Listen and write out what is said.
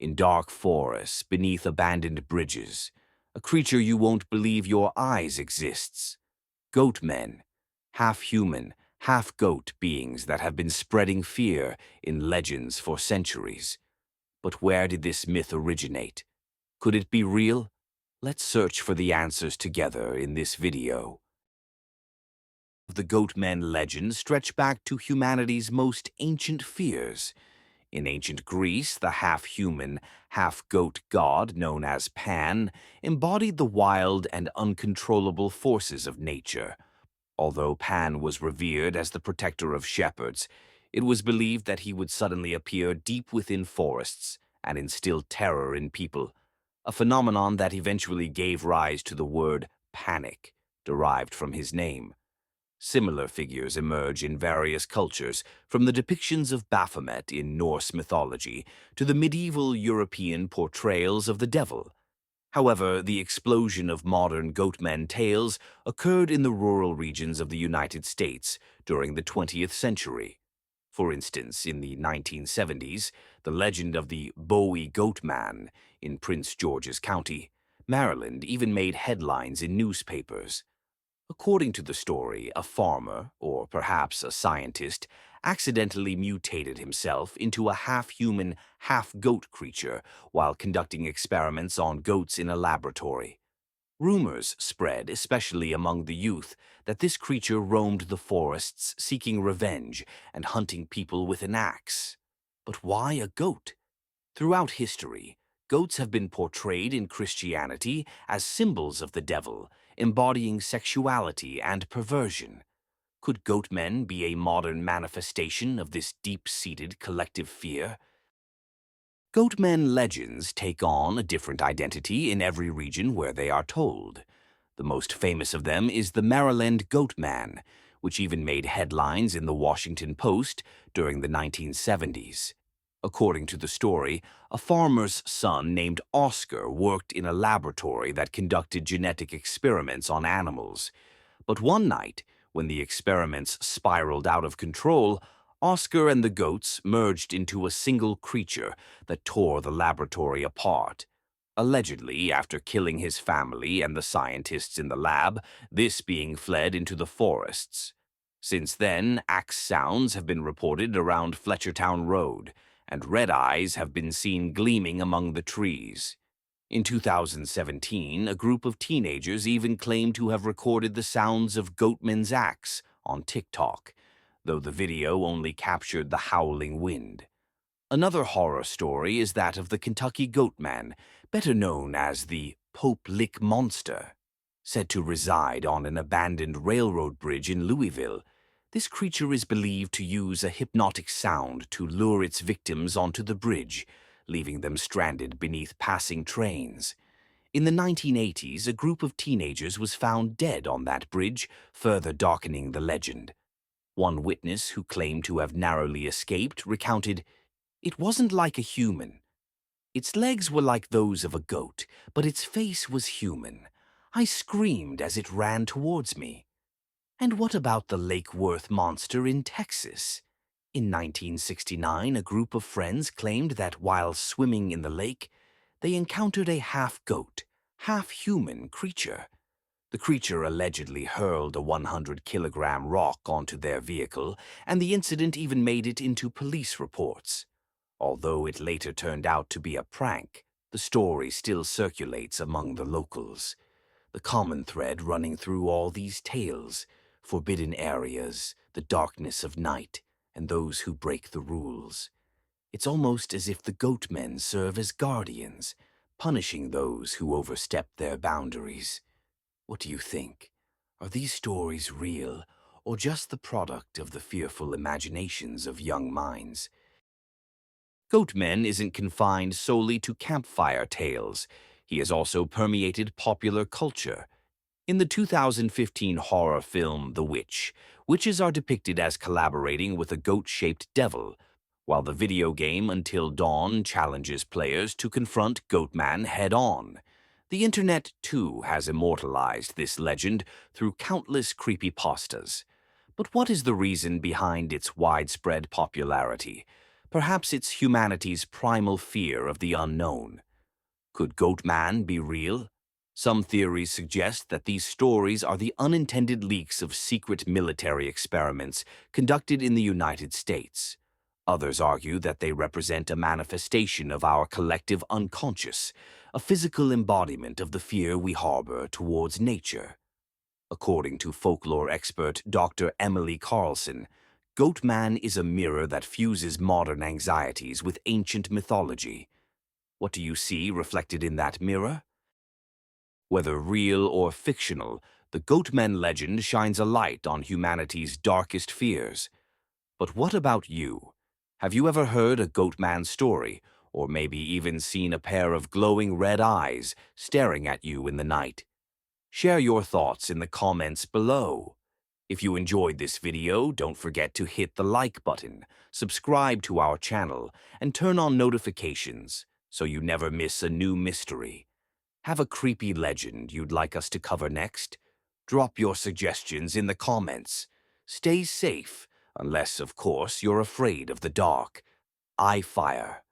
In dark forests, beneath abandoned bridges, a creature you won't believe your eyes exists. Goatmen, half-human, half-goat beings that have been spreading fear in legends for centuries. But where did this myth originate? Could it be real? Let's search for the answers together in this video. The Goatmen legends stretch back to humanity's most ancient fears. In ancient Greece, the half-human, half-goat god known as Pan embodied the wild and uncontrollable forces of nature. Although Pan was revered as the protector of shepherds, it was believed that he would suddenly appear deep within forests and instill terror in people, a phenomenon that eventually gave rise to the word panic, derived from his name. Similar figures emerge in various cultures, from the depictions of Baphomet in Norse mythology to the medieval European portrayals of the devil. However, the explosion of modern Goatmen tales occurred in the rural regions of the United States during the 20th century. For instance, in the 1970s, the legend of the Bowie Goatman in Prince George's County, Maryland, even made headlines in newspapers. According to the story, a farmer, or perhaps a scientist, accidentally mutated himself into a half-human, half-goat creature while conducting experiments on goats in a laboratory. Rumors spread, especially among the youth, that this creature roamed the forests seeking revenge and hunting people with an axe. But why a goat? Throughout history, goats have been portrayed in Christianity as symbols of the devil, embodying sexuality and perversion. Could goatmen be a modern manifestation of this deep-seated collective fear? Goatmen legends take on a different identity in every region where they are told. The most famous of them is the Maryland Goatman, which even made headlines in the Washington Post during the 1970s. According to the story, a farmer's son named Oscar worked in a laboratory that conducted genetic experiments on animals. But one night, when the experiments spiraled out of control, Oscar and the goats merged into a single creature that tore the laboratory apart. Allegedly, after killing his family and the scientists in the lab, this being fled into the forests. Since then, axe sounds have been reported around Fletchertown Road, and red eyes have been seen gleaming among the trees. In 2017, a group of teenagers even claimed to have recorded the sounds of Goatman's axe on TikTok, though the video only captured the howling wind. Another horror story is that of the Kentucky Goatman, better known as the Pope Lick Monster. Said to reside on an abandoned railroad bridge in Louisville, this creature is believed to use a hypnotic sound to lure its victims onto the bridge, leaving them stranded beneath passing trains. In the 1980s, a group of teenagers was found dead on that bridge, further darkening the legend. One witness who claimed to have narrowly escaped recounted, "It wasn't like a human. Its legs were like those of a goat, but its face was human. I screamed as it ran towards me." And what about the Lake Worth monster in Texas? In 1969, a group of friends claimed that while swimming in the lake, they encountered a half-goat, half-human creature. The creature allegedly hurled a 100-kilogram rock onto their vehicle, and the incident even made it into police reports. Although it later turned out to be a prank, the story still circulates among the locals. The common thread running through all these tales: forbidden areas, the darkness of night, and those who break the rules. It's almost as if the Goatmen serve as guardians, punishing those who overstep their boundaries. What do you think? Are these stories real, or just the product of the fearful imaginations of young minds? Goatman isn't confined solely to campfire tales. He has also permeated popular culture. In the 2015 horror film The Witch, witches are depicted as collaborating with a goat-shaped devil, while the video game Until Dawn challenges players to confront Goatman head-on. The internet, too, has immortalized this legend through countless creepypastas. But what is the reason behind its widespread popularity? Perhaps it's humanity's primal fear of the unknown. Could Goatman be real? Some theories suggest that these stories are the unintended leaks of secret military experiments conducted in the United States. Others argue that they represent a manifestation of our collective unconscious, a physical embodiment of the fear we harbor towards nature. According to folklore expert Dr. Emily Carlson, Goatman is a mirror that fuses modern anxieties with ancient mythology. What do you see reflected in that mirror? Whether real or fictional, the Goatmen legend shines a light on humanity's darkest fears. But what about you? Have you ever heard a Goatman story, or maybe even seen a pair of glowing red eyes staring at you in the night? Share your thoughts in the comments below. If you enjoyed this video, don't forget to hit the like button, subscribe to our channel, and turn on notifications so you never miss a new mystery. Have a creepy legend you'd like us to cover next? Drop your suggestions in the comments. Stay safe, unless, of course, you're afraid of the dark. I fire.